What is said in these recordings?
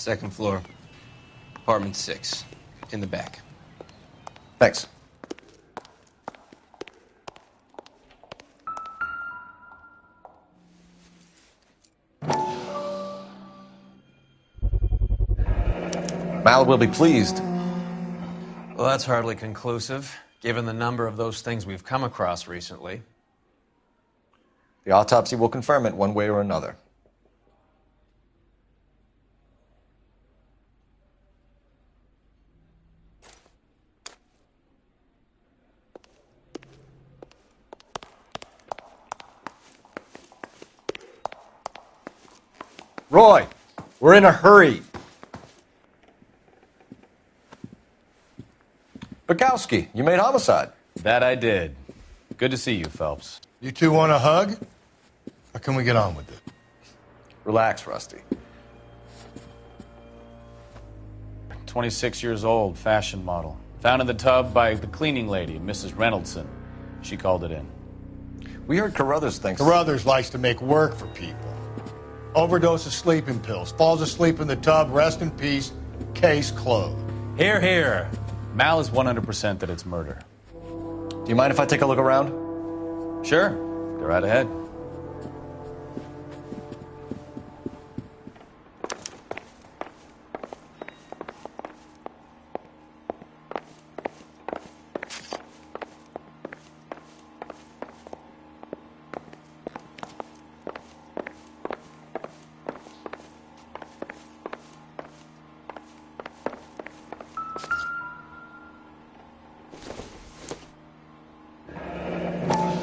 Second floor. Apartment 6. In the back. Thanks. Mal will be pleased. Well, that's hardly conclusive, given the number of those things we've come across recently. The autopsy will confirm it one way or another. Roy, we're in a hurry. Bukowski, you made homicide. That I did. Good to see you, Phelps. You two want a hug? Or can we get on with it? Relax, Rusty. 26 years old, fashion model. Found in the tub by the cleaning lady, Mrs. Reynoldson. She called it in. We heard Carruthers thinks... Carruthers likes to make work for people. Overdose of sleeping pills. Falls asleep in the tub. Rest in peace. Case closed. Here, here. Mal is 100% that it's murder. Do you mind if I take a look around? Sure. Go right ahead.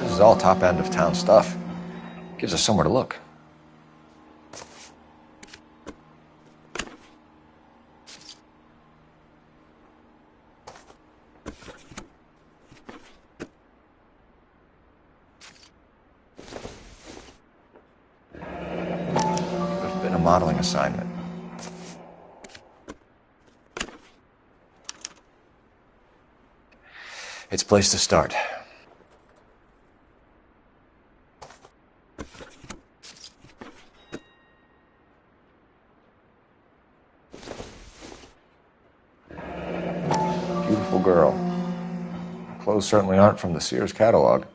This is all top end of town stuff. Gives us somewhere to look. Could have been a modeling assignment. It's a place to start. Beautiful girl. Clothes certainly aren't from the Sears catalog.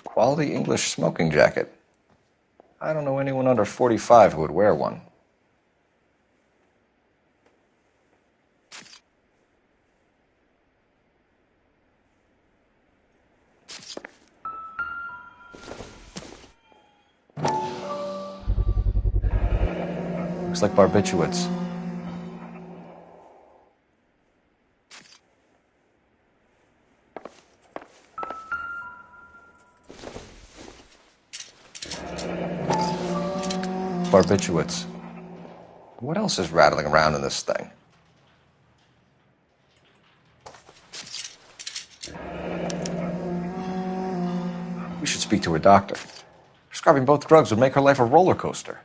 Quality English smoking jacket. I don't know anyone under 45 who would wear one. Looks like barbiturates. Barbiturates. What else is rattling around in this thing? We should speak to a doctor. Prescribing both drugs would make her life a roller coaster.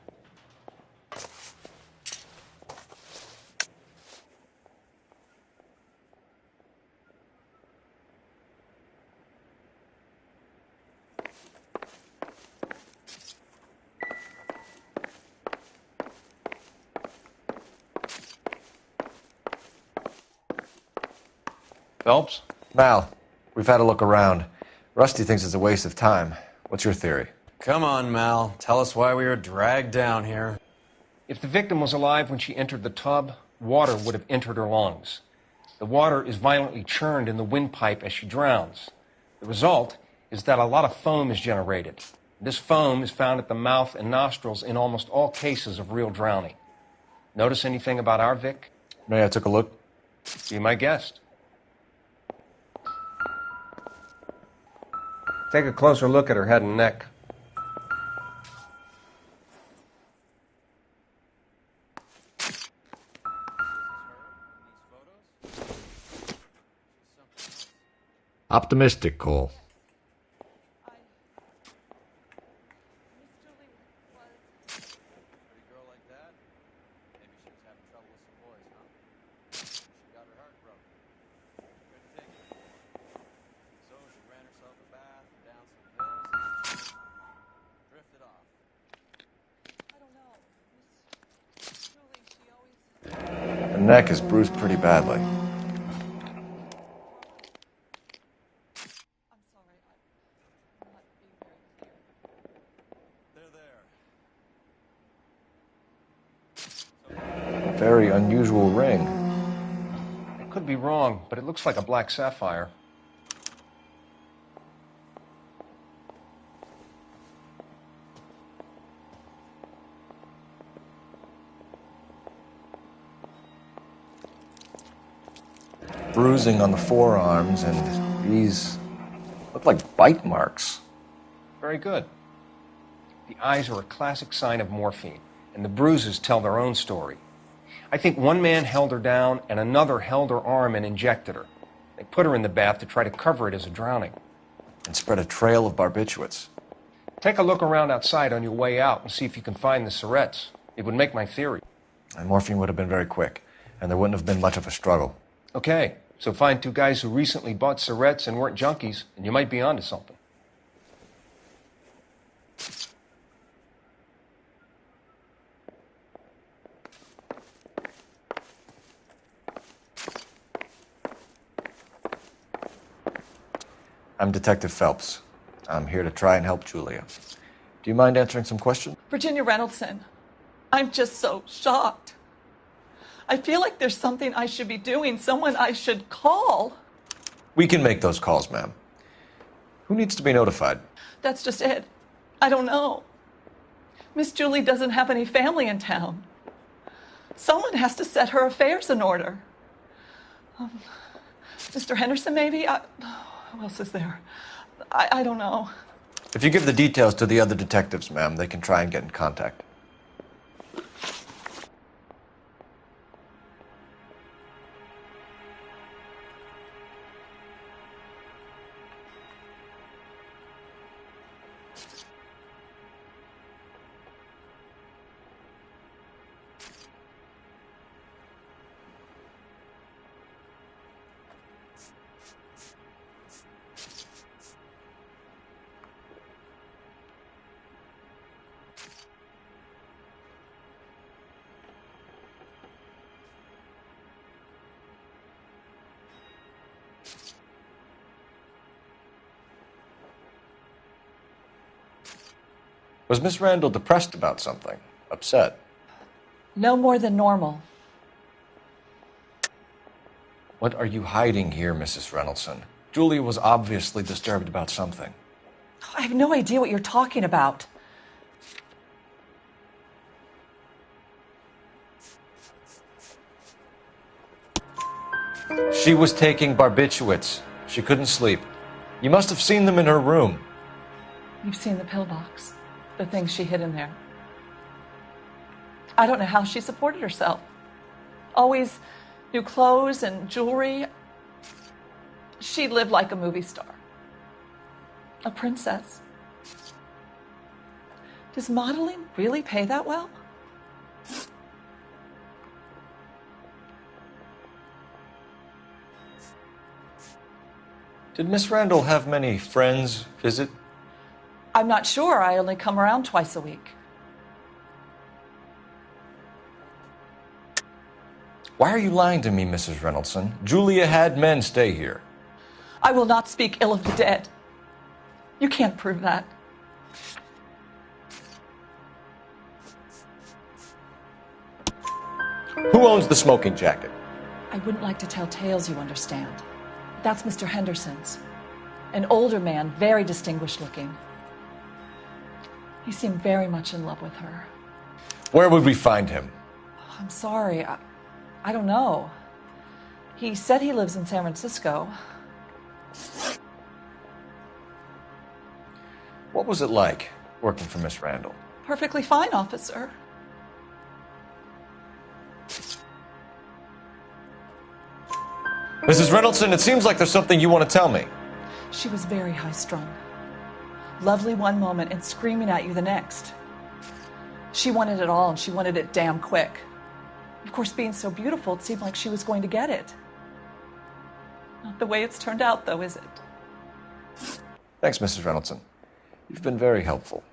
Phelps? Mal, we've had a look around. Rusty thinks it's a waste of time. What's your theory? Come on, Mal. Tell us why we were dragged down here. If the victim was alive when she entered the tub, water would have entered her lungs. The water is violently churned in the windpipe as she drowns. The result is that a lot of foam is generated. This foam is found at the mouth and nostrils in almost all cases of real drowning. Notice anything about our Vic? May I took a look? Be my guest. Take a closer look at her head and neck. Optimistic, Cole. Pretty girl like that? Maybe she was having trouble with some boys, huh? She got her heart broken. Couldn't take it anymore. So she ran herself a bath, down some pills, and she drifted off. I don't know. Miss Julie, she always... Her neck is bruised pretty badly. I'm sorry, I'm not being very clear. They're there. A very unusual ring. I could be wrong, but it looks like a black sapphire. Bruising on the forearms, and these look like bite marks. Very good. The eyes are a classic sign of morphine, and the bruises tell their own story. I think one man held her down and another held her arm and injected her. They put her in the bath to try to cover it as a drowning. And spread a trail of barbiturates. Take a look around outside on your way out and see if you can find the syrettes. It would make my theory. And morphine would have been very quick, and there wouldn't have been much of a struggle. Okay, so find two guys who recently bought syrettes and weren't junkies, and you might be onto something. I'm Detective Phelps. I'm here to try and help Julia. Do you mind answering some questions? Virginia Reynoldson, I'm just so shocked. I feel like there's something I should be doing, someone I should call. We can make those calls, ma'am. Who needs to be notified? That's just it. I don't know. Miss Julie doesn't have any family in town. Someone has to set her affairs in order. Mr. Henderson, maybe? Who else is there? I don't know. If you give the details to the other detectives, ma'am, they can try and get in contact. Was Miss Randall depressed about something? Upset? No more than normal. What are you hiding here, Mrs. Reynoldson? Julia was obviously disturbed about something. I have no idea what you're talking about. She was taking barbiturates. She couldn't sleep. You must have seen them in her room. You've seen the pillbox, the things she hid in there. I don't know how she supported herself. Always new clothes and jewelry. She lived like a movie star. A princess. Does modeling really pay that well? Did Miss Randall have many friends visit? I'm not sure. I only come around twice a week. Why are you lying to me, Mrs. Reynoldson? Julia had men stay here. I will not speak ill of the dead. You can't prove that. Who owns the smoking jacket? I wouldn't like to tell tales, you understand. That's Mr. Henderson's. An older man, very distinguished looking. He seemed very much in love with her. Where would we find him? I'm sorry. I don't know. He said he lives in San Francisco. What was it like working for Miss Randall? Perfectly fine, officer. Mrs. Reynoldson, it seems like there's something you want to tell me. She was very high-strung. Lovely one moment and screaming at you the next. She wanted it all, and she wanted it damn quick. Of course, being so beautiful, it seemed like she was going to get it. Not the way it's turned out, though, is it? Thanks, Mrs. Reynoldson. You've been very helpful.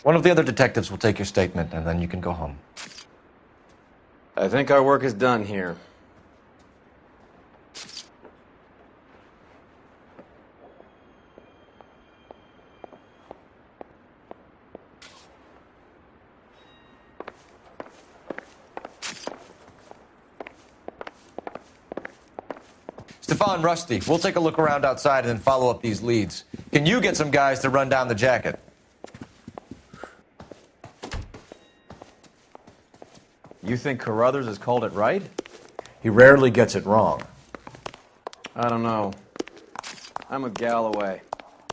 One of the other detectives will take your statement, and then you can go home. I think our work is done here. Stefan, Rusty, we'll take a look around outside and then follow up these leads. Can you get some guys to run down the jacket? You think Carruthers has called it right? He rarely gets it wrong. I don't know. I'm with Galloway.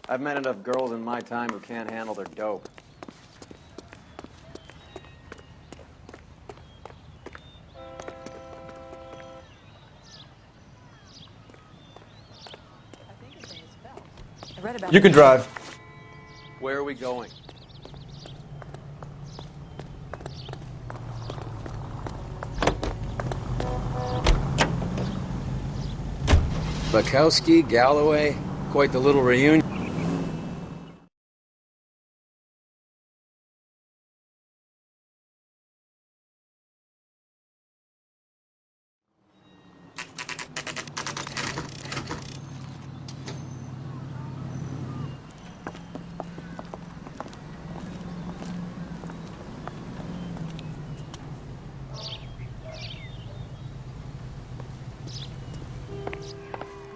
I've met enough girls in my time who can't handle their dope. You can drive. Where are we going? Bukowski, Galloway, quite the little reunion.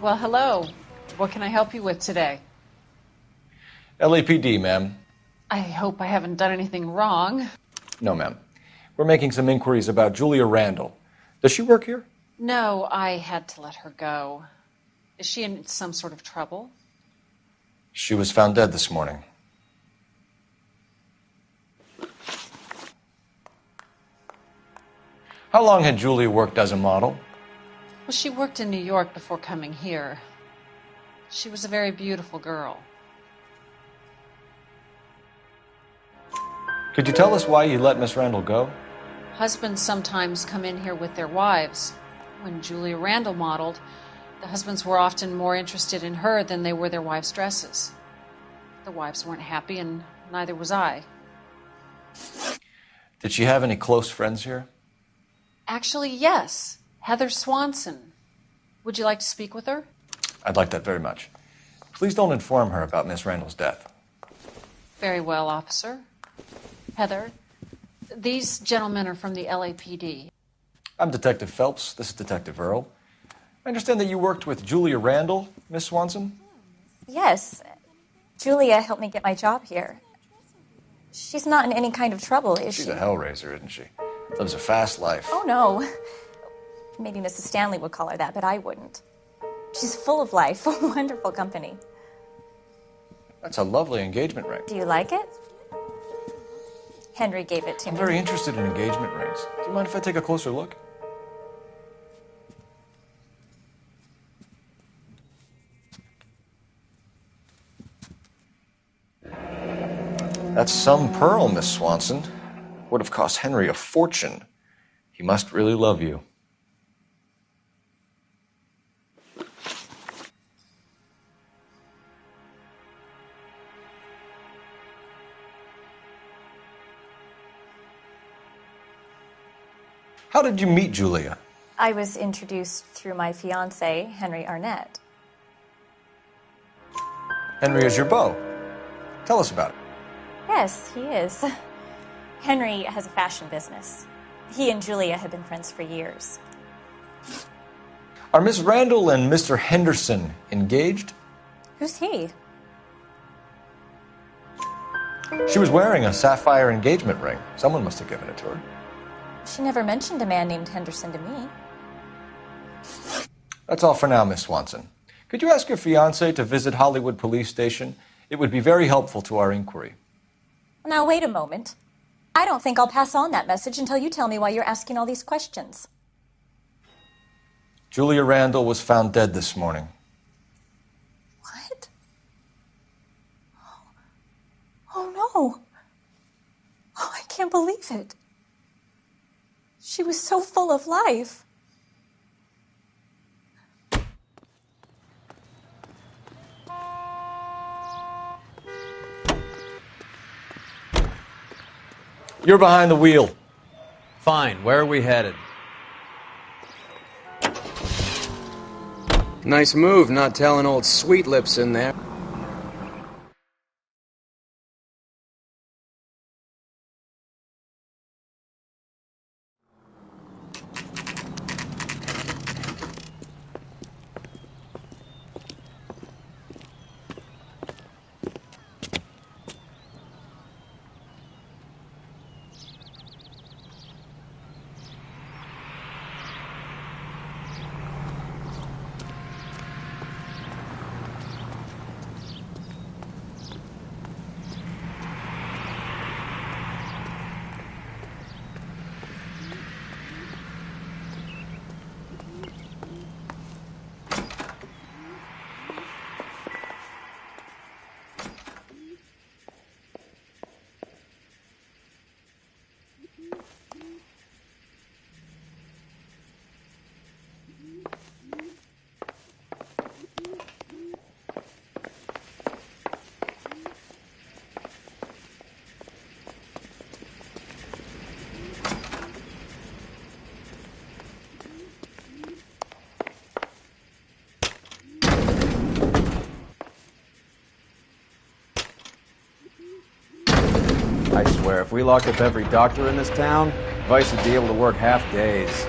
Well, hello. What can I help you with today? LAPD, ma'am. I hope I haven't done anything wrong. No, ma'am. We're making some inquiries about Julia Randall. Does she work here? No, I had to let her go. Is she in some sort of trouble? She was found dead this morning. How long had Julia worked as a model? Well, she worked in New York before coming here. She was a very beautiful girl. Could you tell us why you let Miss Randall go? Husbands sometimes come in here with their wives. When Julia Randall modeled, the husbands were often more interested in her than they were their wives' dresses. The wives weren't happy, and neither was I. Did she have any close friends here? Actually, yes. Heather Swanson. Would you like to speak with her? I'd like that very much. Please don't inform her about Miss Randall's death. Very well, officer. Heather, these gentlemen are from the LAPD. I'm Detective Phelps. This is Detective Earl. I understand that you worked with Julia Randall, Miss Swanson? Yes. Julia helped me get my job here. She's not in any kind of trouble, is she? She's a hellraiser, isn't she? Lives a fast life. Oh, no. Maybe Mrs. Stanley would call her that, but I wouldn't. She's full of life, wonderful company. That's a lovely engagement ring. Do you like it? Henry gave it to me. I'm very interested in engagement rings. Do you mind if I take a closer look? That's some pearl, Miss Swanson. Would have cost Henry a fortune. He must really love you. How did you meet Julia? I was introduced through my fiancé, Henry Arnett. Henry is your beau. Tell us about it. Yes, he is. Henry has a fashion business. He and Julia have been friends for years. Are Miss Randall and Mr. Henderson engaged? Who's he? She was wearing a sapphire engagement ring. Someone must have given it to her. She never mentioned a man named Henderson to me. That's all for now, Miss Swanson. Could you ask your fiancé to visit Hollywood Police Station? It would be very helpful to our inquiry. Now, wait a moment. I don't think I'll pass on that message until you tell me why you're asking all these questions. Julia Randall was found dead this morning. What? Oh, I can't believe it. She was so full of life. You're behind the wheel. Fine, where are we headed? Nice move, not telling old Sweet Lips in there. I swear, if we locked up every doctor in this town, Vice would be able to work half days.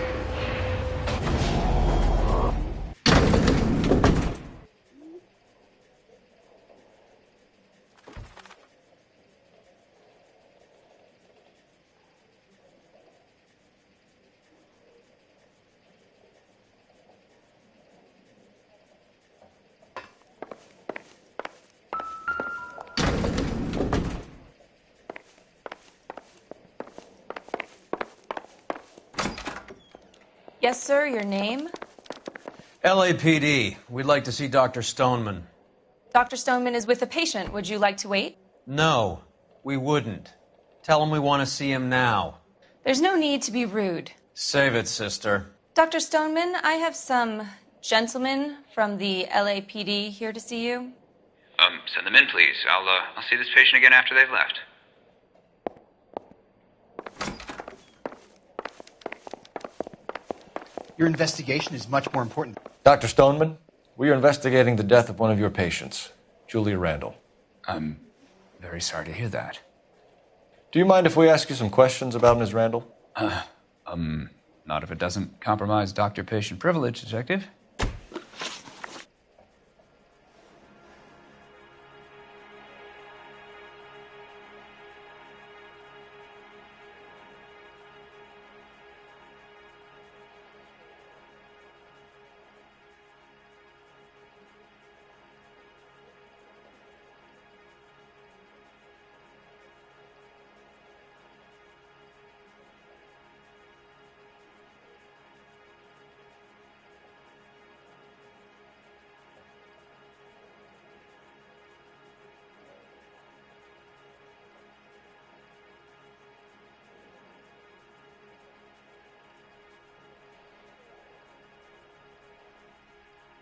Yes, sir, your name? LAPD. We'd like to see Dr. Stoneman. Dr. Stoneman is with a patient. Would you like to wait? No, we wouldn't. Tell him we want to see him now. There's no need to be rude. Save it, sister. Dr. Stoneman, I have some gentlemen from the LAPD here to see you. Send them in, please. I'll see this patient again after they've left. Your investigation is much more important. Dr. Stoneman, we are investigating the death of one of your patients, Julia Randall. I'm very sorry to hear that. Do you mind if we ask you some questions about Ms. Randall? Not if it doesn't compromise doctor-patient privilege, Detective.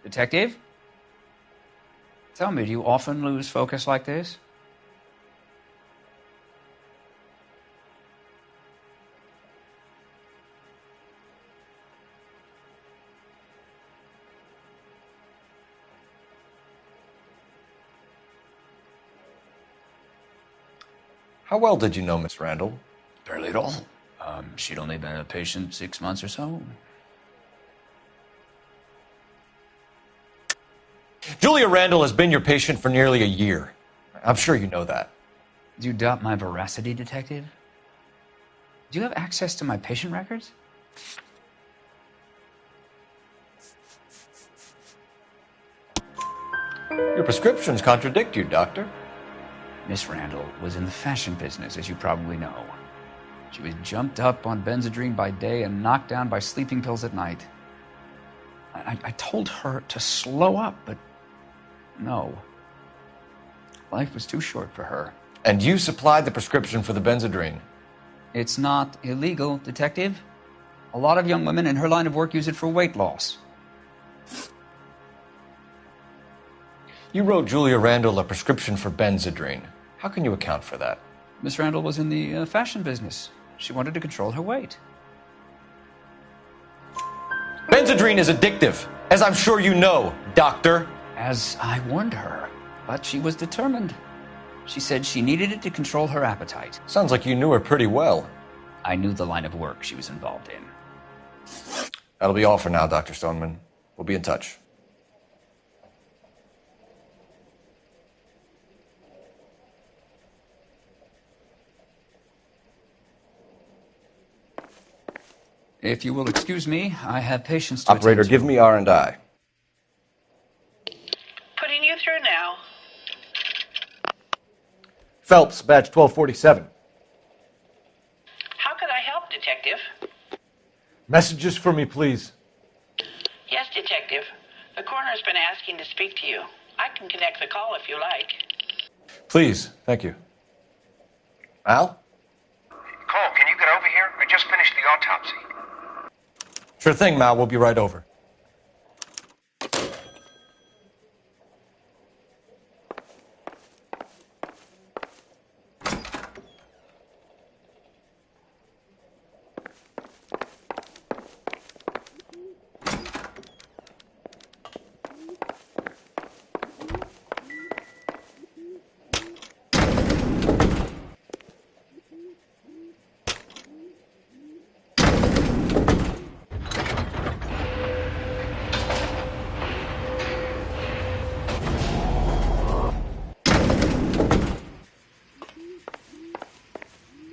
Detective? Tell me, do you often lose focus like this? How well did you know Miss Randall? Barely at all. She'd only been a patient 6 months or so. Julia Randall has been your patient for nearly a year. I'm sure you know that. Do you doubt my veracity, Detective? Do you have access to my patient records? Your prescriptions contradict you, Doctor. Miss Randall was in the fashion business, as you probably know. She was jumped up on Benzedrine by day and knocked down by sleeping pills at night. I told her to slow up, but no. Life was too short for her. And you supplied the prescription for the Benzedrine. It's not illegal, Detective. A lot of young women in her line of work use it for weight loss. You wrote Julia Randall a prescription for Benzedrine. How can you account for that? Miss Randall was in the fashion business. She wanted to control her weight. Benzedrine is addictive, as I'm sure you know, Doctor. As I warned her, but she was determined. She said she needed it to control her appetite. Sounds like you knew her pretty well. I knew the line of work she was involved in. That'll be all for now, Dr. Stoneman. We'll be in touch. If you will excuse me, I have patients to Operator, attend to. give me R&I. Putting you through now. Phelps, badge 1247. How could I help, Detective? Messages for me, please. Yes, Detective. The coroner's been asking to speak to you. I can connect the call if you like. Please, thank you. Al? Cole, can you get over here? I just finished the autopsy. Sure thing, Mal. We'll be right over.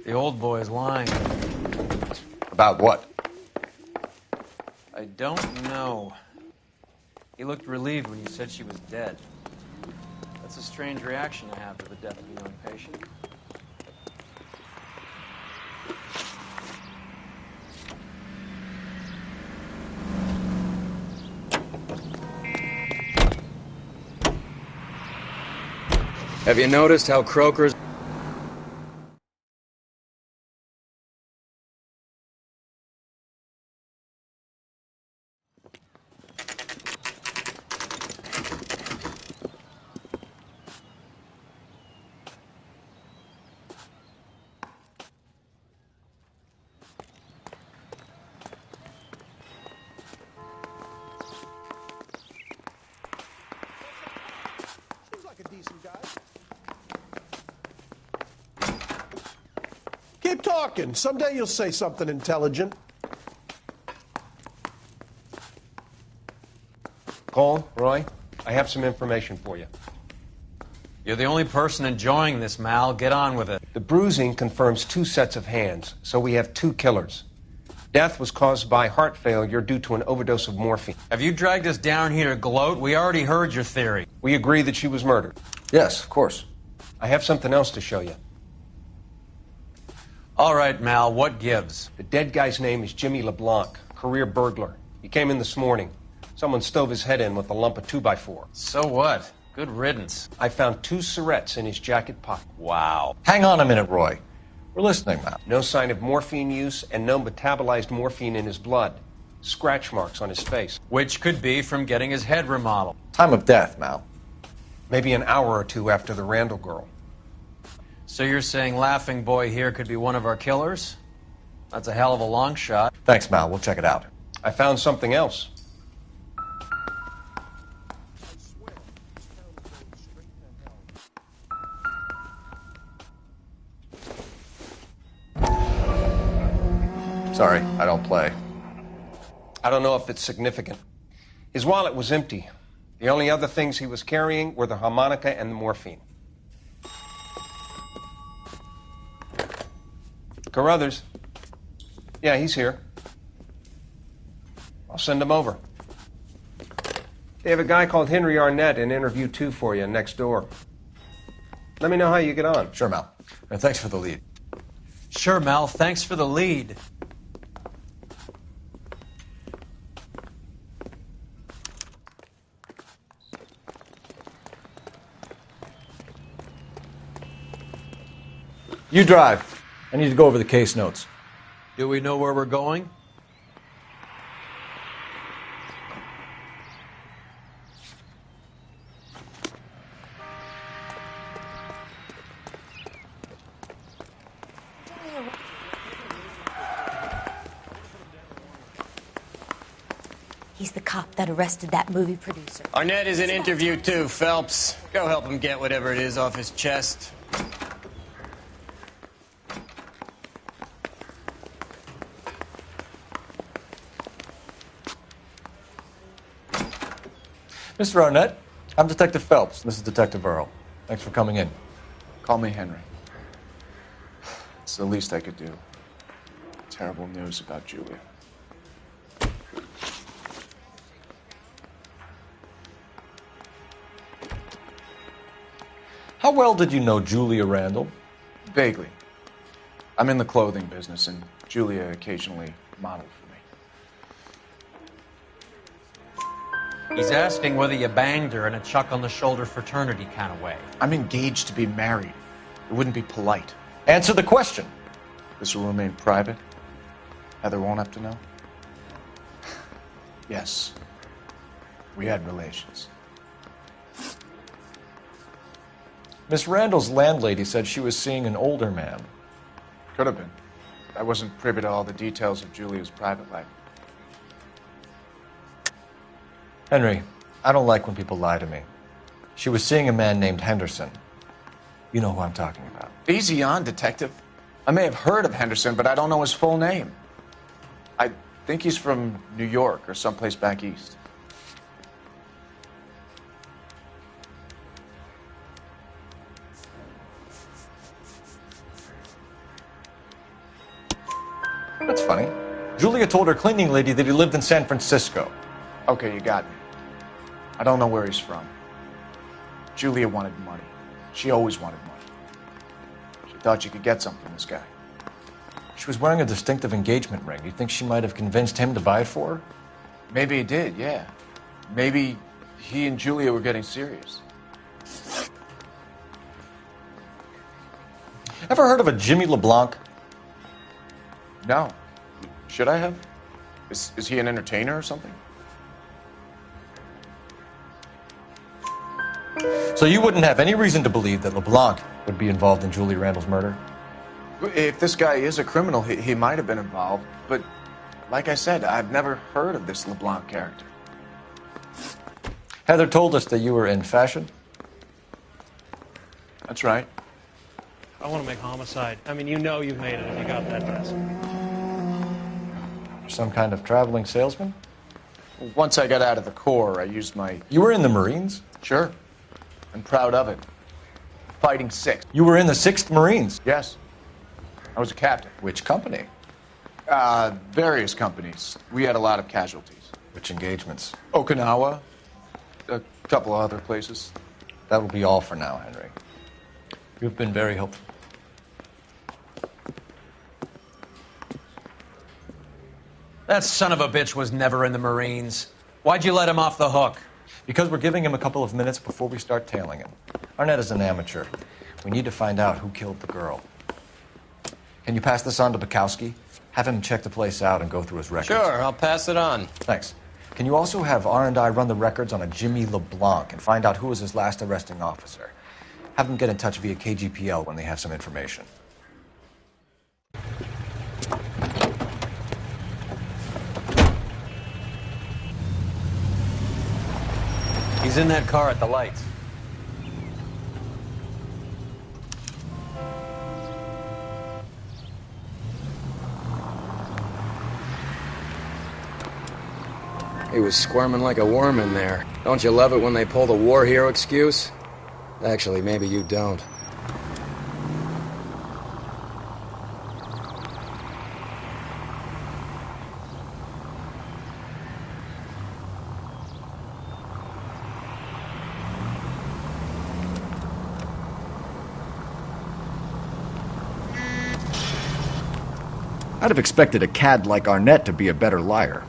The old boy is lying. About what? I don't know. He looked relieved when you said she was dead. That's a strange reaction to have to the death of a young patient. Have you noticed how Croker's... Keep talking. Someday you'll say something intelligent. Cole, Roy, I have some information for you. You're the only person enjoying this, Mal. Get on with it. The bruising confirms 2 sets of hands, so we have 2 killers. Death was caused by heart failure due to an overdose of morphine. Have you dragged us down here to gloat? We already heard your theory. We agree that she was murdered. Yes, of course. I have something else to show you. All right, Mal, what gives? The dead guy's name is Jimmy LeBlanc, career burglar. He came in this morning. Someone stove his head in with a lump of 2x4. So what? Good riddance. I found 2 cigarettes in his jacket pocket. Wow. Hang on a minute, Roy. We're listening, Mal. No sign of morphine use and no metabolized morphine in his blood. Scratch marks on his face. Which could be from getting his head remodeled. Time of death, Mal. Maybe an hour or 2 after the Randall girl. So you're saying Laughing Boy here could be one of our killers? That's a hell of a long shot. Thanks, Mal. We'll check it out. I found something else. Sorry, I don't play. I don't know if it's significant. His wallet was empty. The only other things he was carrying were the harmonica and the morphine. Carruthers. Yeah, he's here. I'll send him over. They have a guy called Henry Arnett in interview 2 for you next door. Let me know how you get on. Sure, Mal. And thanks for the lead. Sure, Mal. Thanks for the lead. You drive. I need to go over the case notes. Do we know where we're going? He's the cop that arrested that movie producer. Arnett is in interview too, Phelps. Go help him get whatever it is off his chest. Mr. Arnett, I'm Detective Phelps. This is Detective Earl. Thanks for coming in. Call me Henry. It's the least I could do. Terrible news about Julia. How well did you know Julia Randall? Vaguely. I'm in the clothing business, and Julia occasionally modeled for me. He's asking whether you banged her in a chuck-on-the-shoulder fraternity kind of way. I'm engaged to be married. It wouldn't be polite. Answer the question. This will remain private? Heather won't have to know? Yes. We had relations. Miss Randall's landlady said she was seeing an older man. Could have been. I wasn't privy to all the details of Julia's private life. Henry, I don't like when people lie to me. She was seeing a man named Henderson. You know who I'm talking about. Easy on, Detective. I may have heard of Henderson, but I don't know his full name. I think he's from New York or someplace back east. That's funny. Julia told her cleaning lady that he lived in San Francisco. Okay, you got me. I don't know where he's from. Julia wanted money. She always wanted money. She thought she could get something from this guy. She was wearing a distinctive engagement ring. You think she might have convinced him to buy it for her? Maybe he did, yeah. Maybe he and Julia were getting serious. Ever heard of a Jimmy LeBlanc? No. Should I have? Is he an entertainer or something? So you wouldn't have any reason to believe that LeBlanc would be involved in Julia Randall's murder? If this guy is a criminal, he might have been involved. But like I said, I've never heard of this LeBlanc character. Heather told us that you were in fashion. That's right. I want to make homicide. I mean, you know you've made it if you got that dress. Some kind of traveling salesman? Once I got out of the Corps, I used my... You were in the Marines? Sure. I'm proud of it. Fighting 6th. You were in the 6th Marines? Yes. I was a captain. Which company? Various companies. We had a lot of casualties. Which engagements? Okinawa. A couple of other places. That will be all for now, Henry. You've been very helpful. That son of a bitch was never in the Marines. Why'd you let him off the hook? Because we're giving him a couple of minutes before we start tailing him. Arnett is an amateur. We need to find out who killed the girl. Can you pass this on to Bukowski? Have him check the place out and go through his records. Sure, I'll pass it on. Thanks. Can you also have R&I run the records on a Jimmy LeBlanc and find out who was his last arresting officer? Have them get in touch via KGPL when they have some information. He's in that car at the lights. He was squirming like a worm in there. Don't you love it when they pull the war hero excuse? Actually, maybe you don't. I'd have expected a cad like Arnett to be a better liar.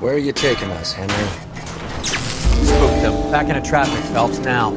Where are you taking us, Henry? Spooked them. Back into traffic, Phelps, now.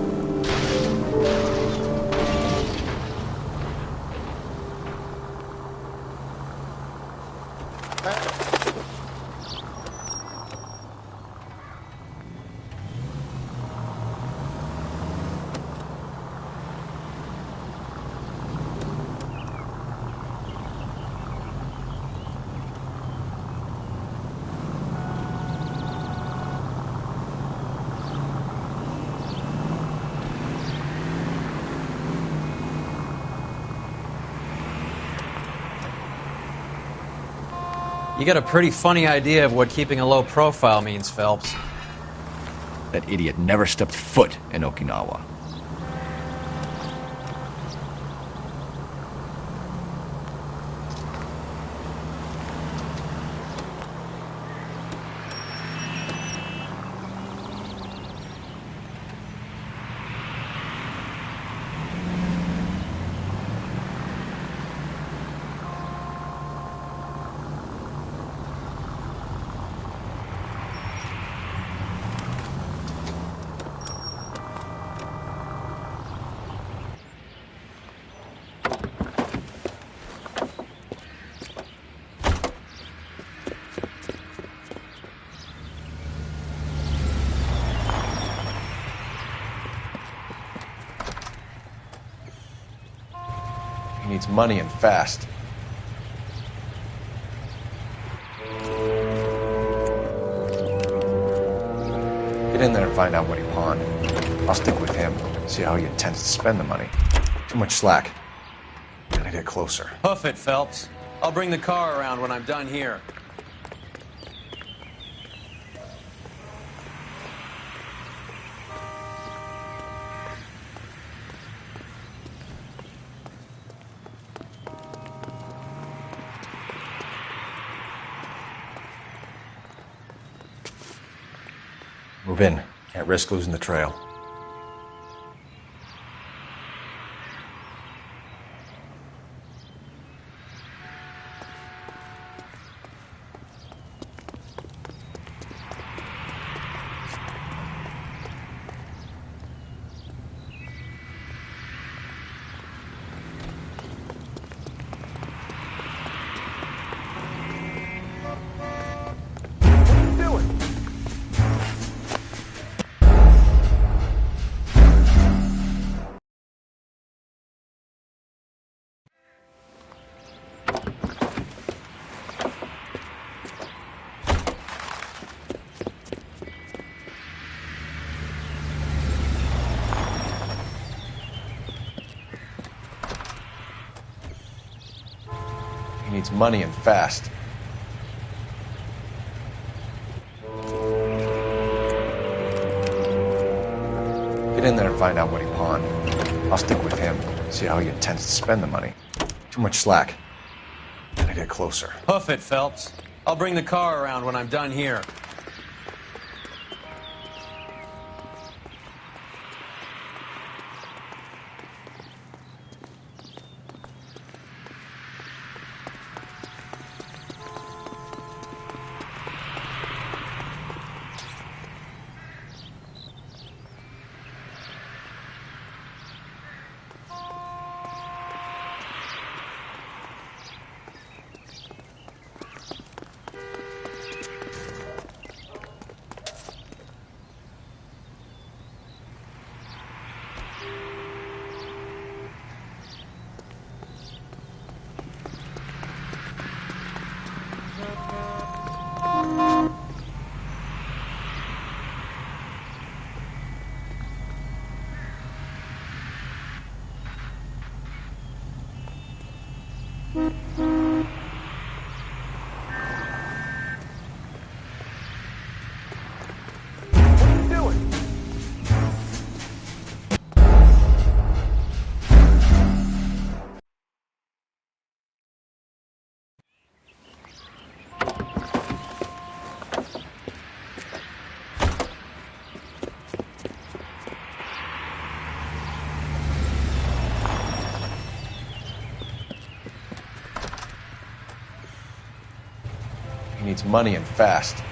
You got a pretty funny idea of what keeping a low profile means, Phelps. That idiot never stepped foot in Okinawa. He needs money and fast. Get in there and find out what he pawned. I'll stick with him, see how he intends to spend the money. Too much slack. Gotta get closer. Hoof it, Phelps. I'll bring the car around when I'm done here. Move in. Can't risk losing the trail. He needs money and fast. Get in there and find out what he pawned. I'll stick with him, see how he intends to spend the money. Too much slack. Gotta get closer. Hoof it, Phelps. I'll bring the car around when I'm done here. He needs money and fast.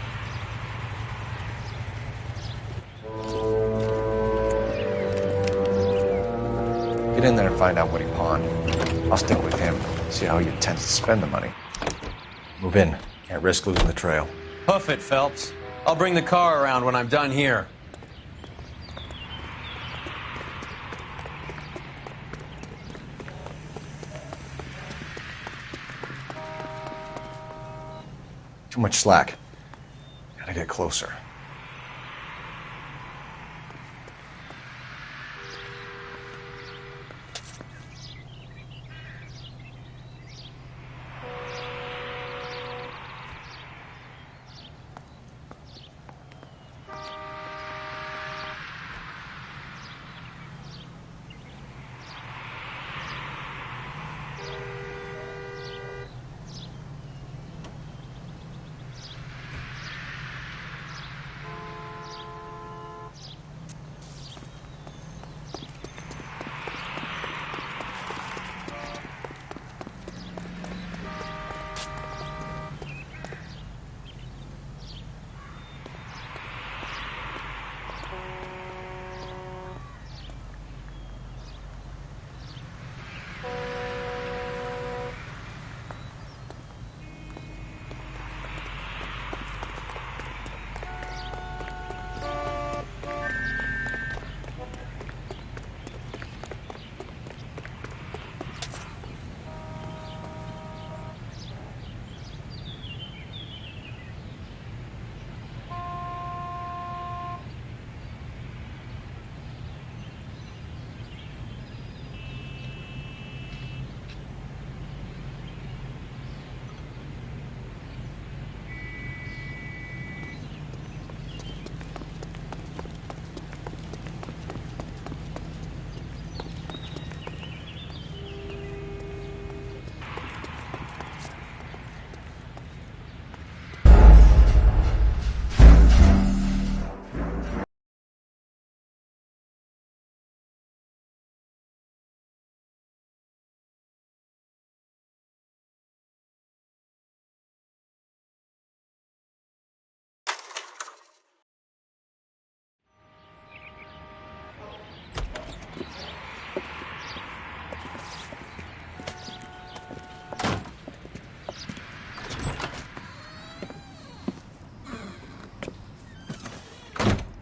Get in there and find out what he pawned. I'll stick with him, see how he intends to spend the money. Move in. Can't risk losing the trail. Hoof it, Phelps. I'll bring the car around when I'm done here. Too much slack. Gotta get closer.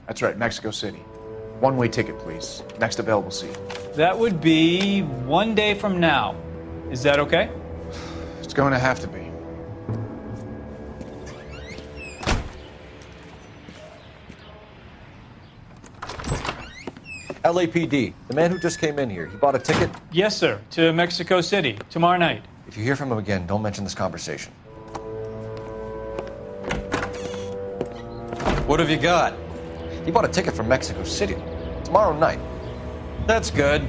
That's right, Mexico City. One-way ticket, please. Next available seat. That would be 1 day from now. Is that okay? It's going to have to be. LAPD, the man who just came in here, he bought a ticket? Yes, sir, to Mexico City, tomorrow night. If you hear from him again, don't mention this conversation. What have you got? He bought a ticket from Mexico City. Tomorrow night. That's good.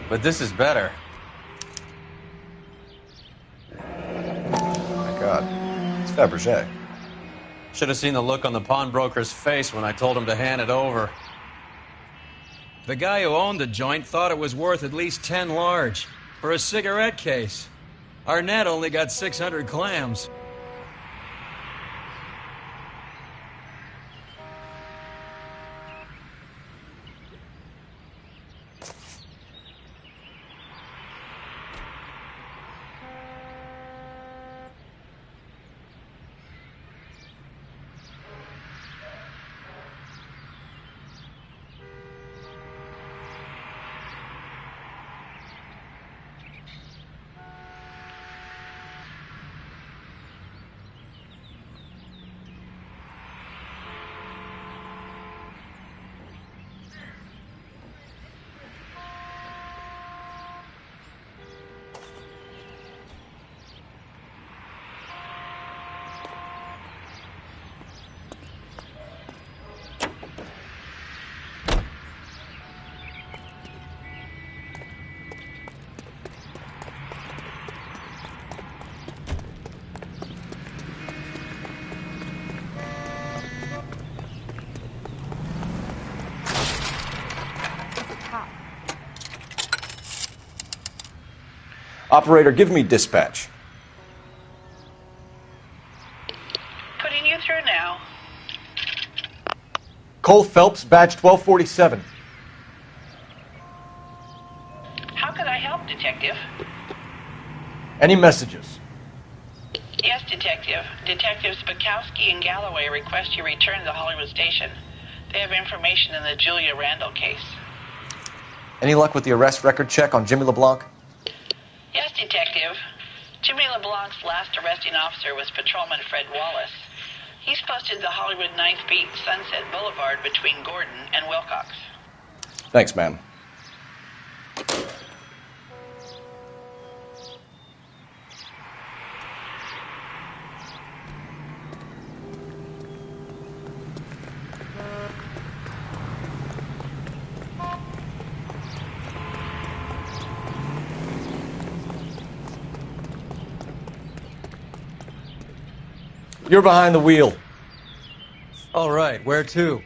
But this is better. Oh my God. It's Fabergé. Should have seen the look on the pawnbroker's face when I told him to hand it over. The guy who owned the joint thought it was worth at least 10 large for a cigarette case. Arnett only got 600 clams. Operator, give me dispatch. Putting you through now. Cole Phelps, badge 1247. Hi, Any messages? Yes, Detective. Detectives Bukowski and Galloway request you return to the Hollywood station. They have information in the Julia Randall case. Any luck with the arrest record check on Jimmy LeBlanc? Yes, Detective. Jimmy LeBlanc's last arresting officer was Patrolman Fred Wallace. He's posted the Hollywood 9th Beat Sunset Boulevard between Gordon and Wilcox. Thanks, man. You're behind the wheel. All right, where to?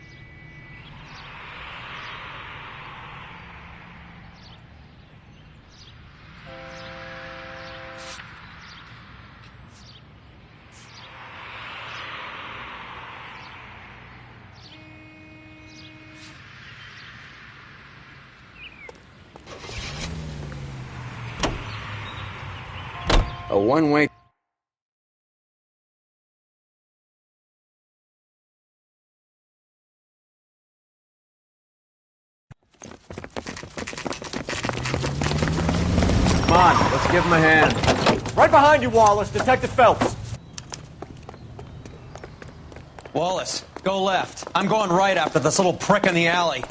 A one-way. Come on, let's give him a hand. Right behind you, Wallace. Detective Phelps. Wallace, go left. I'm going right after this little prick in the alley.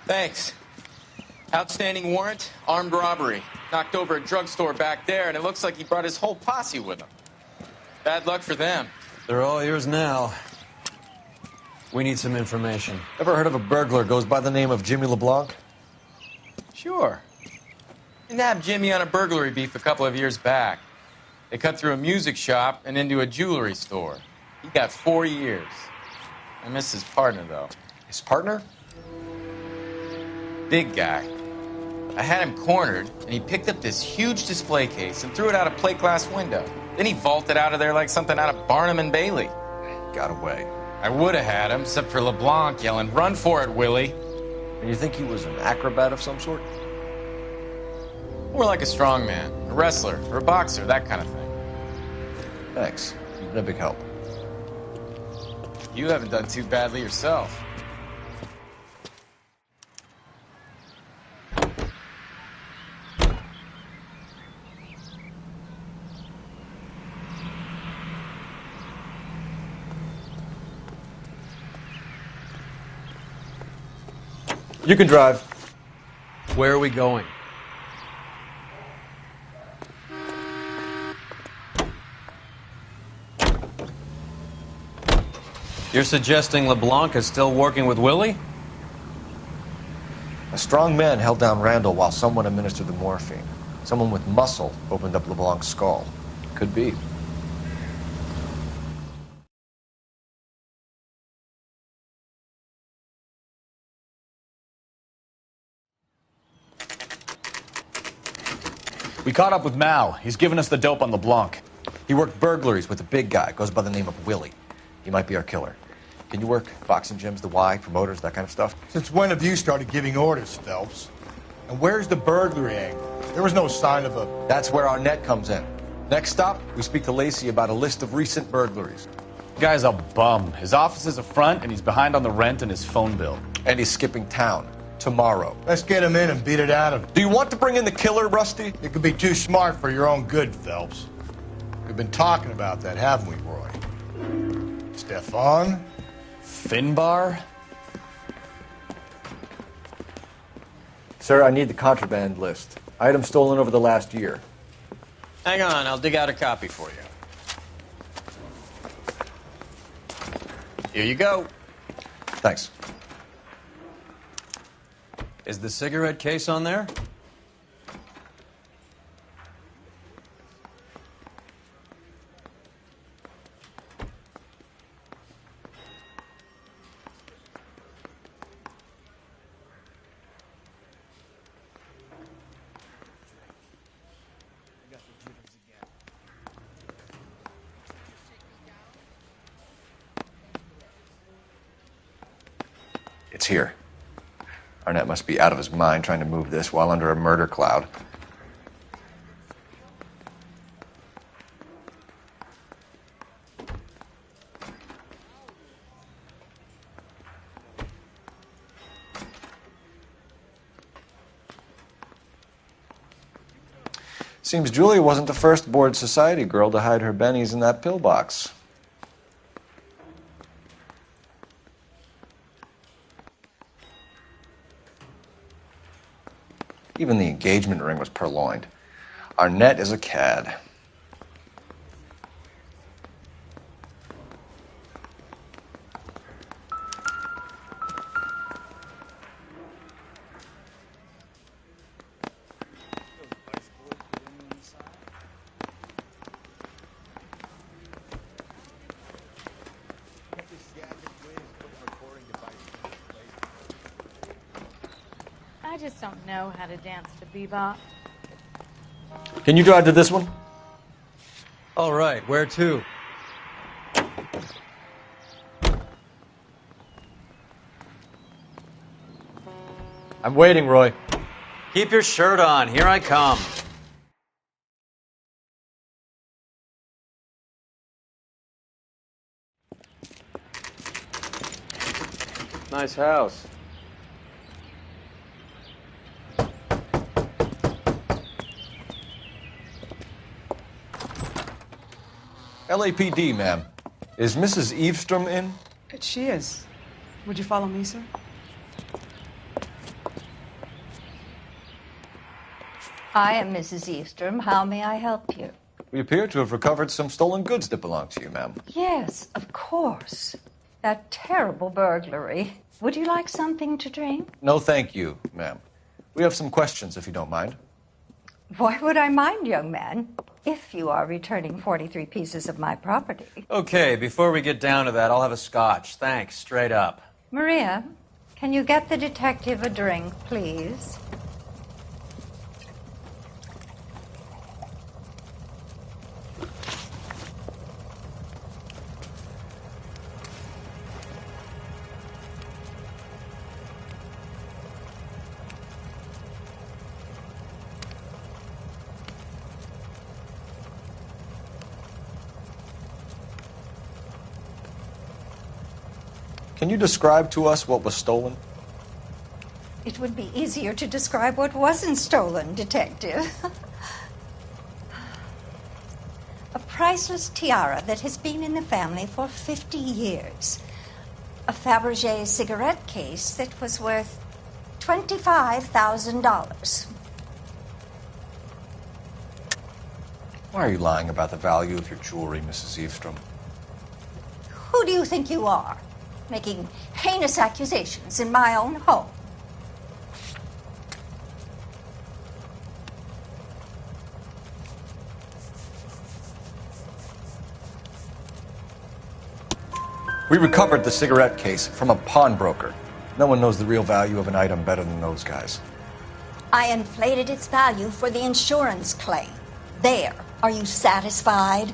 Thanks. Outstanding warrant, armed robbery. Knocked over a drugstore back there, and it looks like he brought his whole posse with him. Bad luck for them. They're all yours now. We need some information. Ever heard of a burglar goes by the name of Jimmy LeBlanc? Sure. Nabbed Jimmy on a burglary beef a couple of years back. They cut through a music shop and into a jewelry store. He got 4 years. I miss his partner, though. His partner? Big guy. I had him cornered, and he picked up this huge display case and threw it out a plate glass window. Then he vaulted out of there like something out of Barnum and Bailey. Got away. I would have had him, except for LeBlanc yelling, "Run for it, Willie!" And you think he was an acrobat of some sort? More like a strongman, a wrestler, or a boxer, that kind of thing. Thanks. You've been a big help. You haven't done too badly yourself. You can drive. Where are we going? You're suggesting LeBlanc is still working with Willie? A strong man held down Randall while someone administered the morphine. Someone with muscle opened up LeBlanc's skull. Could be. We caught up with Mal. He's given us the dope on LeBlanc. He worked burglaries with a big guy. Goes by the name of Willie. He might be our killer. Can you work boxing gyms, the Y, promoters, that kind of stuff? Since when have you started giving orders, Phelps? And where's the burglary angle? There was no sign of a... That's where our net comes in. Next stop, we speak to Lacey about a list of recent burglaries. The guy's a bum. His office is a front, and he's behind on the rent and his phone bill. And he's skipping town. Tomorrow. Let's get him in and beat it out of him. Do you want to bring in the killer, Rusty? You could be too smart for your own good, Phelps. We've been talking about that, haven't we, Roy? Stefan? Finbar? Sir, I need the contraband list. Items stolen over the last year. Hang on, I'll dig out a copy for you. Here you go. Thanks. Is the cigarette case on there? It's here. Arnett must be out of his mind trying to move this while under a murder cloud. Seems Julia wasn't the first bored society girl to hide her bennies in that pillbox. Even the engagement ring was purloined. Arnett is a cad. I just don't know how to dance to bebop. Can you drive to this one? All right, where to? I'm waiting, Roy. Keep your shirt on. Here I come. Nice house. LAPD, ma'am. Is Mrs. Eavestrom in? She is. Would you follow me, sir? I am Mrs. Eavestrom. How may I help you? We appear to have recovered some stolen goods that belong to you, ma'am. Yes, of course. That terrible burglary. Would you like something to drink? No, thank you, ma'am. We have some questions, if you don't mind. Why would I mind, young man? If you are returning 43 pieces of my property. Okay, before we get down to that, I'll have a scotch. Thanks, straight up. Maria, can you get the detective a drink, please? Can you describe to us what was stolen? It would be easier to describe what wasn't stolen, Detective. A priceless tiara that has been in the family for 50 years. A Fabergé cigarette case that was worth $25,000. Why are you lying about the value of your jewelry, Mrs. Eavestrom? Who do you think you are? Making heinous accusations in my own home. We recovered the cigarette case from a pawnbroker. No one knows the real value of an item better than those guys. I inflated its value for the insurance claim. There. Are you satisfied?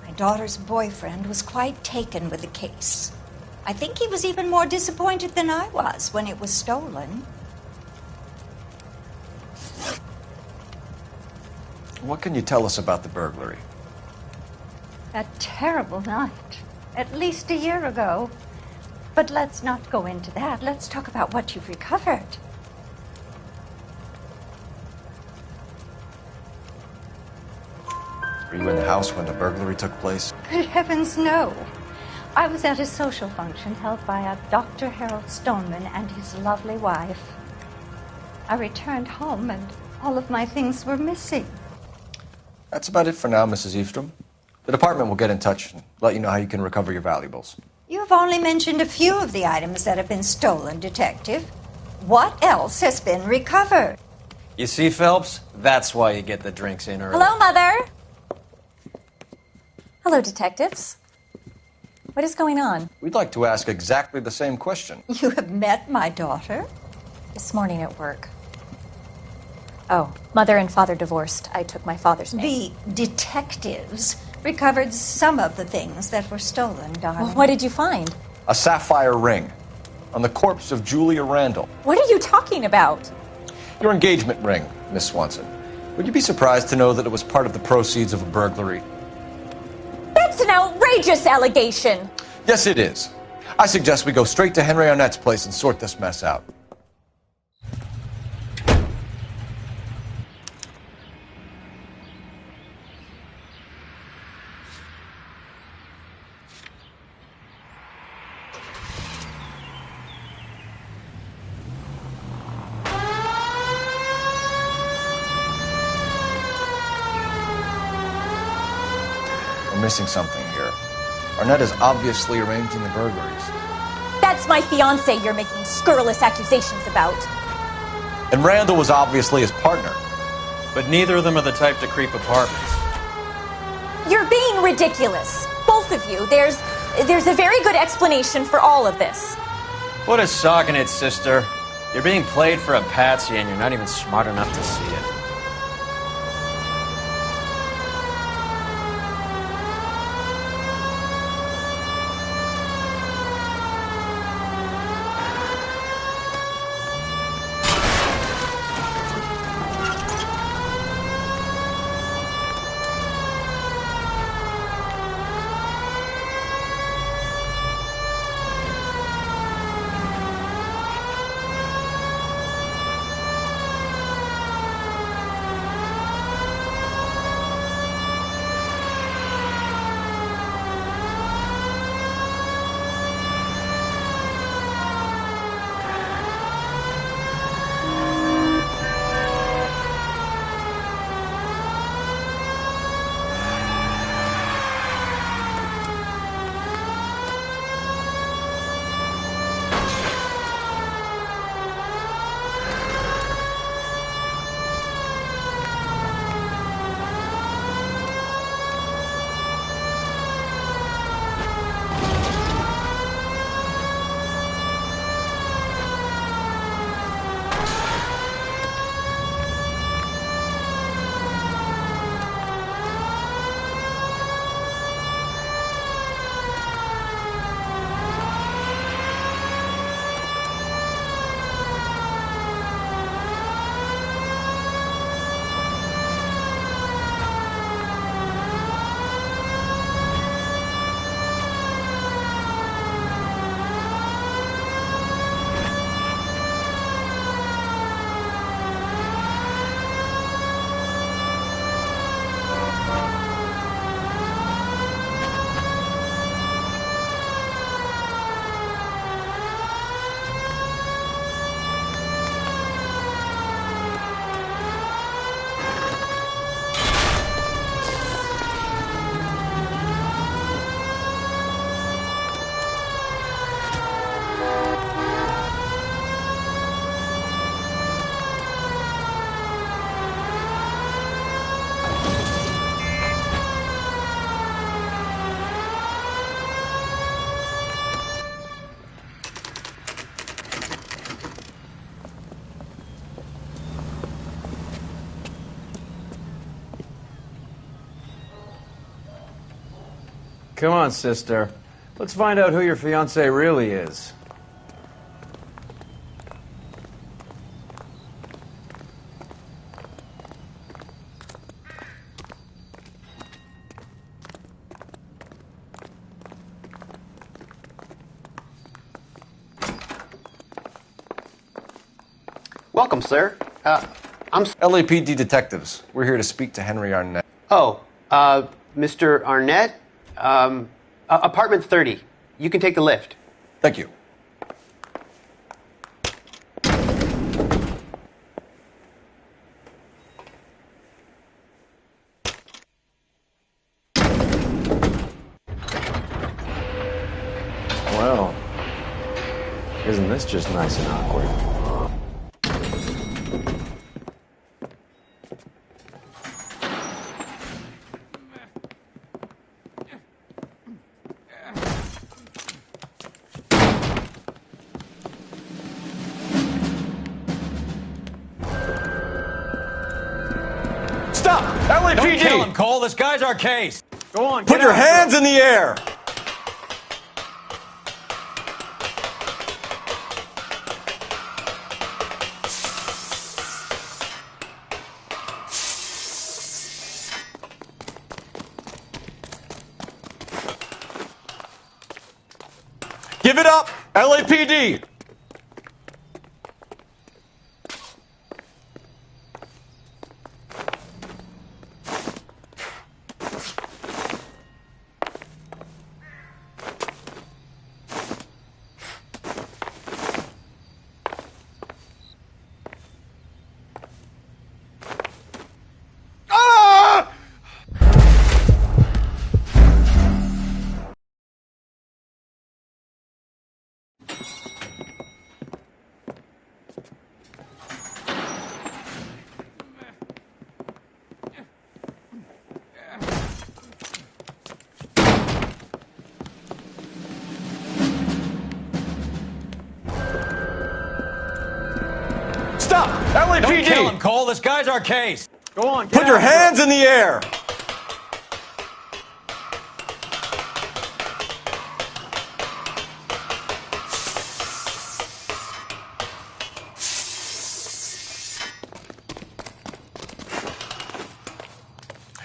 My daughter's boyfriend was quite taken with the case. I think he was even more disappointed than I was when it was stolen. What can you tell us about the burglary? A terrible night. At least a year ago. But let's not go into that. Let's talk about what you've recovered. Were you in the house when the burglary took place? Good heavens, no. I was at a social function held by a Dr. Harold Stoneman and his lovely wife. I returned home and all of my things were missing. That's about it for now, Mrs. Eastrom. The department will get in touch and let you know how you can recover your valuables. You've only mentioned a few of the items that have been stolen, Detective. What else has been recovered? You see, Phelps? That's why you get the drinks in early. Hello, Mother. Hello, detectives. What is going on? We'd like to ask exactly the same question. You have met my daughter? This morning at work. Oh, Mother and Father divorced. I took my father's name. The detectives recovered some of the things that were stolen, darling. Well, what did you find? A sapphire ring on the corpse of Julia Randall. What are you talking about? Your engagement ring, Miss Swanson. Would you be surprised to know that it was part of the proceeds of a burglary? That's an outrageous allegation! Yes, it is. I suggest we go straight to Henry Arnett's place and sort this mess out. Missing something here. Arnett is obviously arranging the burglaries. That's my fiancé you're making scurrilous accusations about. And Randall was obviously his partner. But neither of them are the type to creep apartments. You're being ridiculous. Both of you. There's a very good explanation for all of this. Put a sock in it, sister. You're being played for a patsy and you're not even smart enough to see it. Come on, sister. Let's find out who your fiancé really is. Welcome, sir. I'm LAPD detectives. We're here to speak to Henry Arnett. Oh, Mr. Arnett? Apartment 30. You can take the lift. Thank you. Well, isn't this just nice and awkward? Stop! LAPD! Don't kill him, Cole. This guy's our case. Go on, Put get your out. hands in the air! Give it up, LAPD! Stop! LAPD! Don't kill him, Cole. This guy's our case. Go on, get Put your out. hands in the air!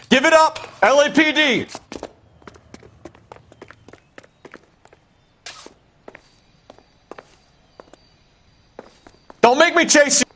Give it up, LAPD! Don't make me chase you!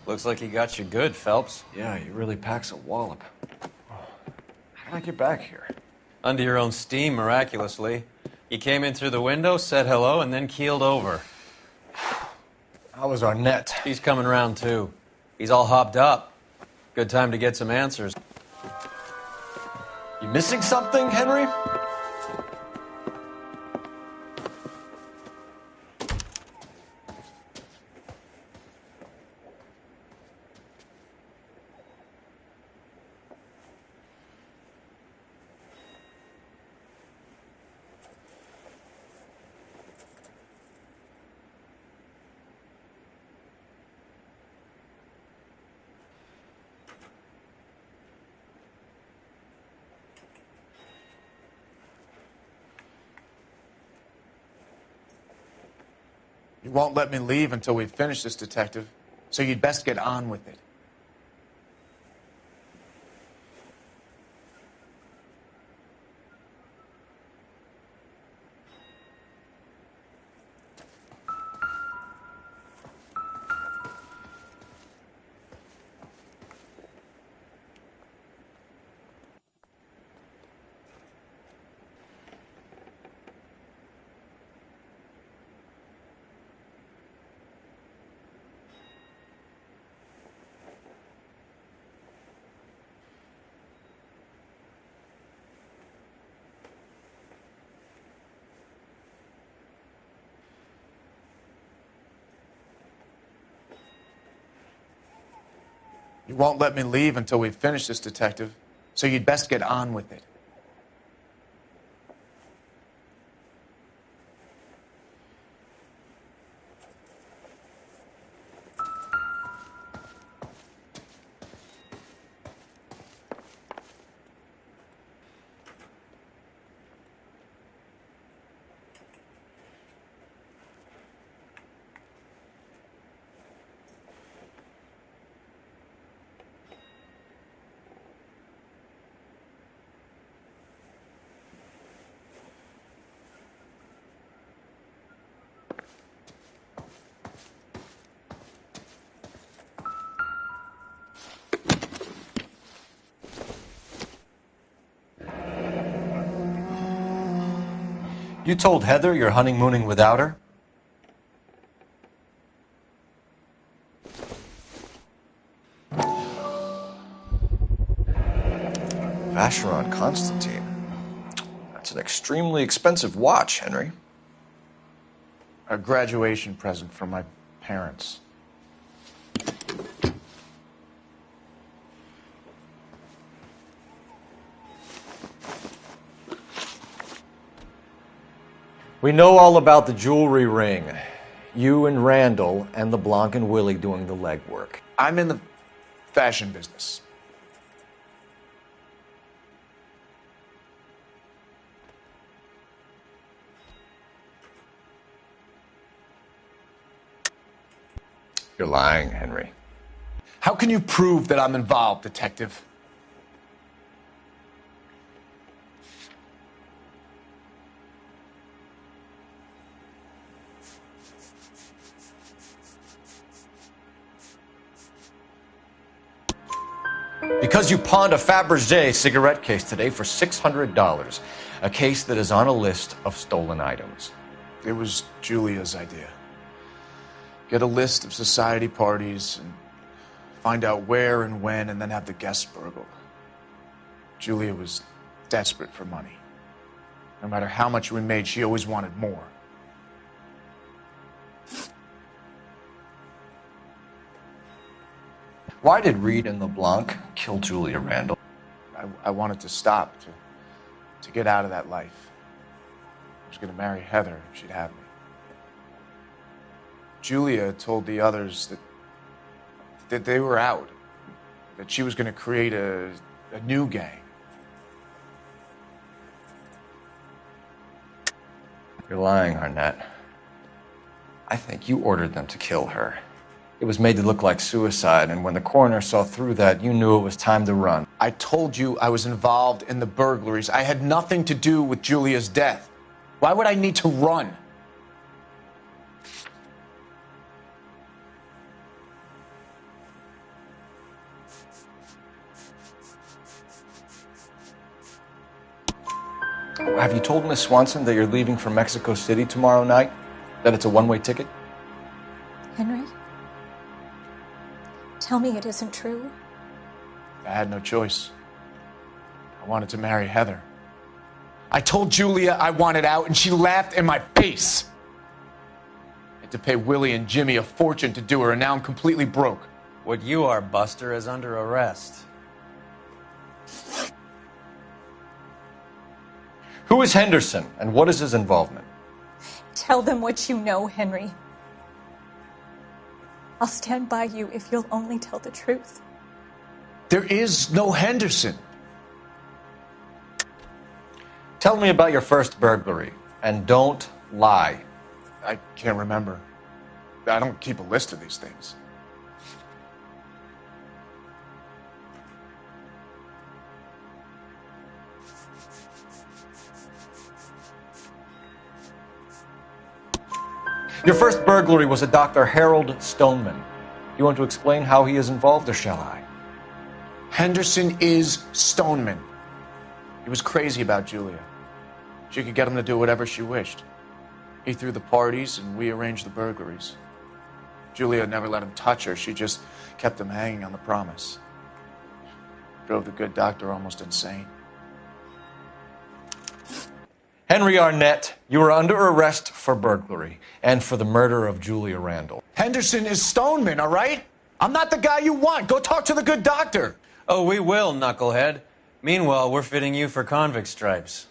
Looks like he got you good, Phelps. Yeah, he really packs a wallop. How did I get back here? Under your own steam, miraculously. You came in through the window, said hello, and then keeled over. How was our net? He's coming round, too. He's all hopped up. Good time to get some answers. You missing something, Henry? You won't let me leave until we've finished this, Detective, so you'd best get on with it. You won't let me leave until we've finished this, Detective, so you'd best get on with it. You told Heather you're honeymooning without her? Vacheron Constantine. That's an extremely expensive watch, Henry. A graduation present from my parents. We know all about the jewelry ring. You and Randall and LeBlanc and Willie doing the legwork. I'm in the fashion business. You're lying, Henry. How can you prove that I'm involved, Detective? Because you pawned a Fabergé cigarette case today for $600. A case that is on a list of stolen items. It was Julia's idea. Get a list of society parties and find out where and when and then have the guests burgled. Julia was desperate for money. No matter how much we made, she always wanted more. Why did Reed and LeBlanc kill Julia Randall? I wanted to stop, to get out of that life. I was going to marry Heather if she'd have me. Julia told the others that they were out, that she was going to create a new gang. You're lying, Arnett. I think you ordered them to kill her. It was made to look like suicide, and when the coroner saw through that, you knew it was time to run. I told you I was involved in the burglaries. I had nothing to do with Julia's death. Why would I need to run? Have you told Miss Swanson that you're leaving for Mexico City tomorrow night? That it's a one-way ticket? Henry? Tell me it isn't true. I had no choice. I wanted to marry Heather. I told Julia I wanted out, and she laughed in my face. I had to pay Willie and Jimmy a fortune to do her, and now I'm completely broke. What you are, Buster, is under arrest. Who is Henderson, and what is his involvement? Tell them what you know, Henry. I'll stand by you if you'll only tell the truth. There is no Henderson. Tell me about your first burglary, and don't lie. I can't remember. I don't keep a list of these things. Your first burglary was a Dr. Harold Stoneman. You want to explain how he is involved, or shall I? Henderson is Stoneman. He was crazy about Julia. She could get him to do whatever she wished. He threw the parties, and we arranged the burglaries. Julia never let him touch her. She just kept him hanging on the promise. Drove the good doctor almost insane. Henry Arnett, you are under arrest for burglary and for the murder of Julia Randall. Henderson is Stoneman, all right? I'm not the guy you want. Go talk to the good doctor. Oh, we will, knucklehead. Meanwhile, we're fitting you for convict stripes.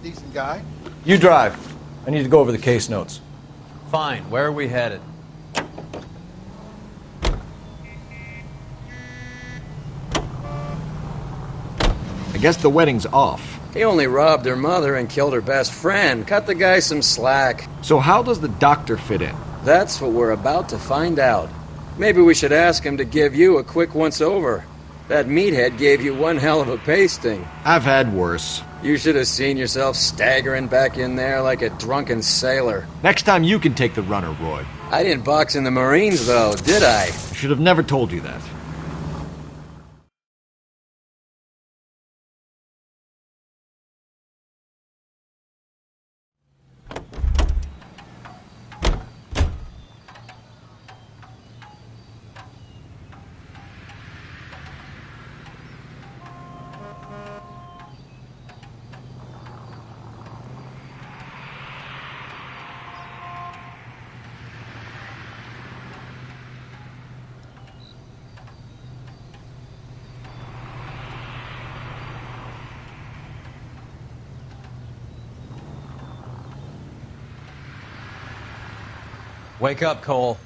Decent guy. You drive. I need to go over the case notes. Fine. Where are we headed? I guess the wedding's off. He only robbed her mother and killed her best friend. Cut the guy some slack. So how does the doctor fit in? That's what we're about to find out. Maybe we should ask him to give you a quick once-over. That meathead gave you one hell of a pasting. I've had worse. You should have seen yourself staggering back in there like a drunken sailor. Next time you can take the runner, Roy. I didn't box in the Marines, though, did I? I should have never told you that. Wake up, Cole.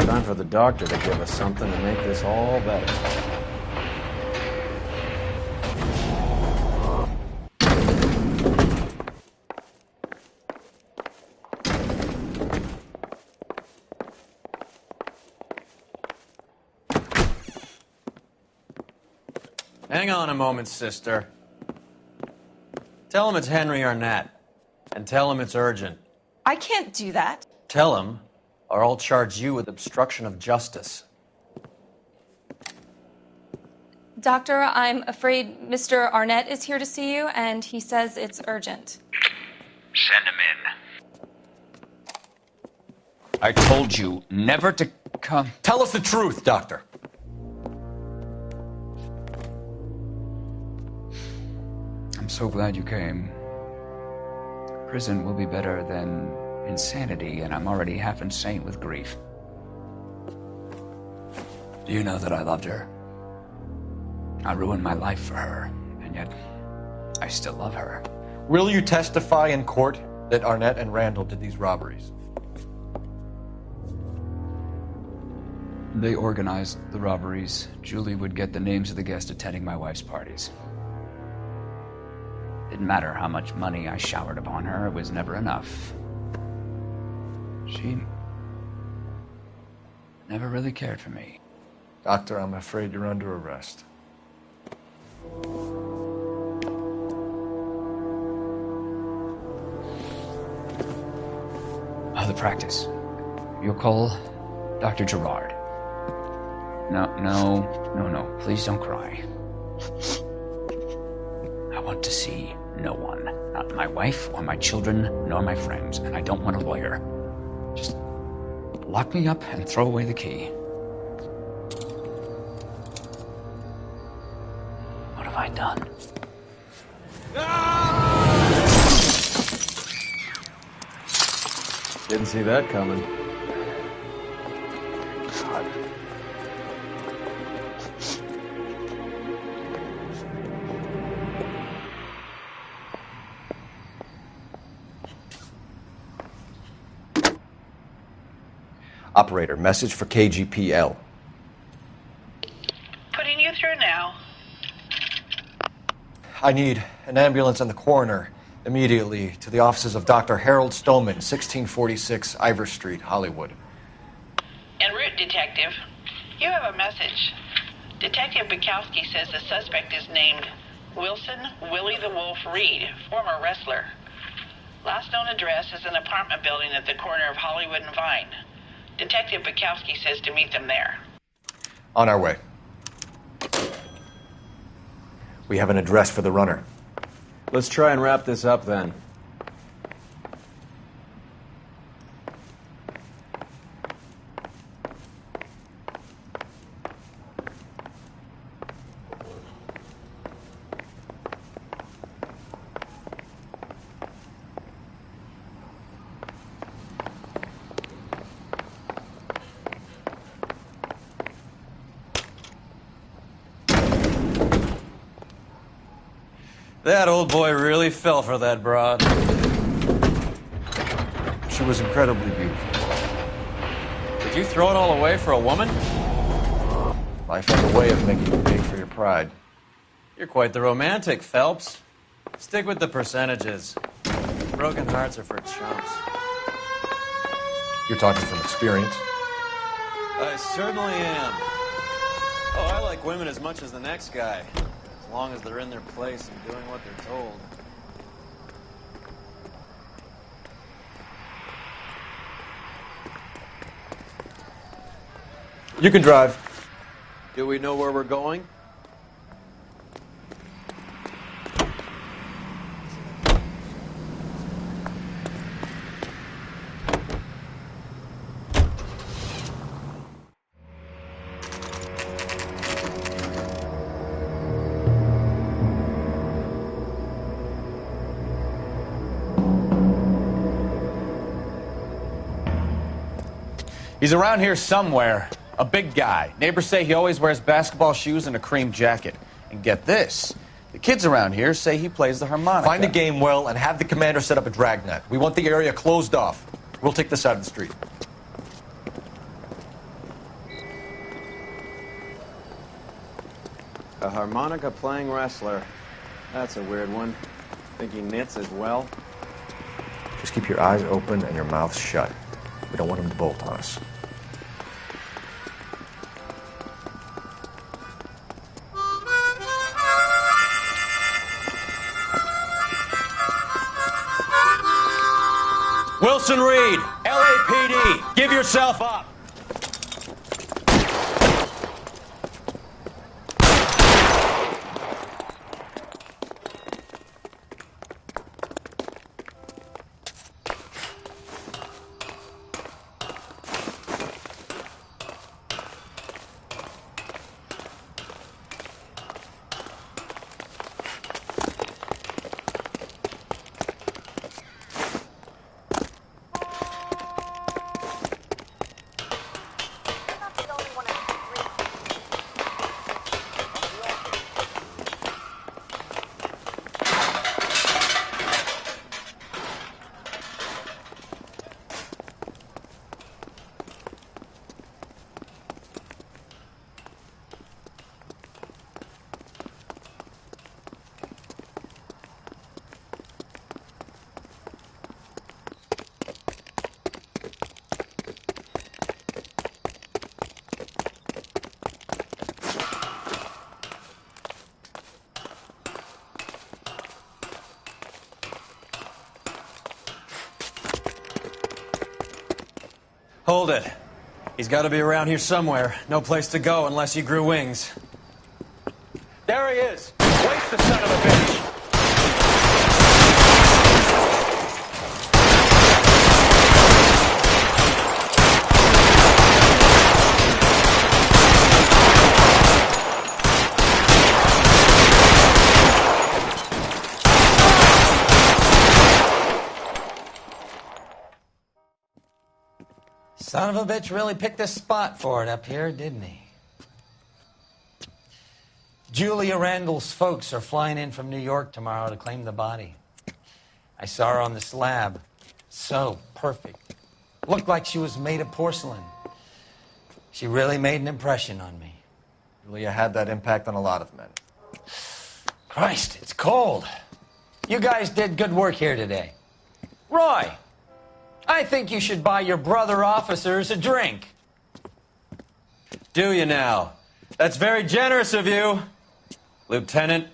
Time for the doctor to give us something to make this all better. Hang on a moment, sister. Tell him it's Henry Arnett, and tell him it's urgent. I can't do that. Tell him, or I'll charge you with obstruction of justice. Doctor, I'm afraid Mr. Arnett is here to see you, and he says it's urgent. Send him in. I told you never to come. Tell us the truth, Doctor. I'm so glad you came. Prison will be better than insanity, and I'm already half insane with grief. Do you know that I loved her? I ruined my life for her, and yet I still love her. Will you testify in court that Arnett and Randall did these robberies? They organized the robberies. Julie would get the names of the guests attending my wife's parties. Didn't matter how much money I showered upon her, it was never enough. She never really cared for me. Doctor, I'm afraid you're under arrest. Oh, the practice. You'll call Dr. Gerard. No. Please don't cry. I want to see no one. Not my wife or my children, nor my friends. And I don't want a lawyer. Just lock me up and throw away the key. What have I done? Didn't see that coming. God. Operator, message for KGPL. Putting you through now. I need an ambulance and the coroner immediately to the offices of Dr. Harold Stoneman, 1646 Ivor Street, Hollywood. En route, Detective. You have a message. Detective Bukowski says the suspect is named Wilson Willie the Wolf Reed, former wrestler. Last known address is an apartment building at the corner of Hollywood and Vine. Detective Bukowski says to meet them there. On our way. We have an address for the runner. Let's try and wrap this up then. That old boy really fell for that broad. She was incredibly beautiful. Did you throw it all away for a woman? Life has a way of making you pay for your pride. You're quite the romantic, Phelps. Stick with the percentages. Broken hearts are for chumps. You're talking from experience. I certainly am. Oh, I like women as much as the next guy. As long as they're in their place and doing what they're told. You can drive. Do we know where we're going? He's around here somewhere. A big guy. Neighbors say he always wears basketball shoes and a cream jacket. And get this, the kids around here say he plays the harmonica. Find a game well and have the commander set up a dragnet. We want the area closed off. We'll take this side of the street. A harmonica playing wrestler. That's a weird one. Think he knits as well? Just keep your eyes open and your mouth shut. We don't want him to bolt on us. Wilson Reed, LAPD, give yourself up. Hold it. He's got to be around here somewhere. No place to go unless he grew wings. There he is. Waste the son of a bitch. Son of a bitch really picked a spot for it up here, didn't he? Julia Randall's folks are flying in from New York tomorrow to claim the body. I saw her on the slab. So perfect. Looked like she was made of porcelain. She really made an impression on me. Julia had that impact on a lot of men. Christ, it's cold. You guys did good work here today. Roy, I think you should buy your brother officers a drink. Do you now? That's very generous of you. Lieutenant,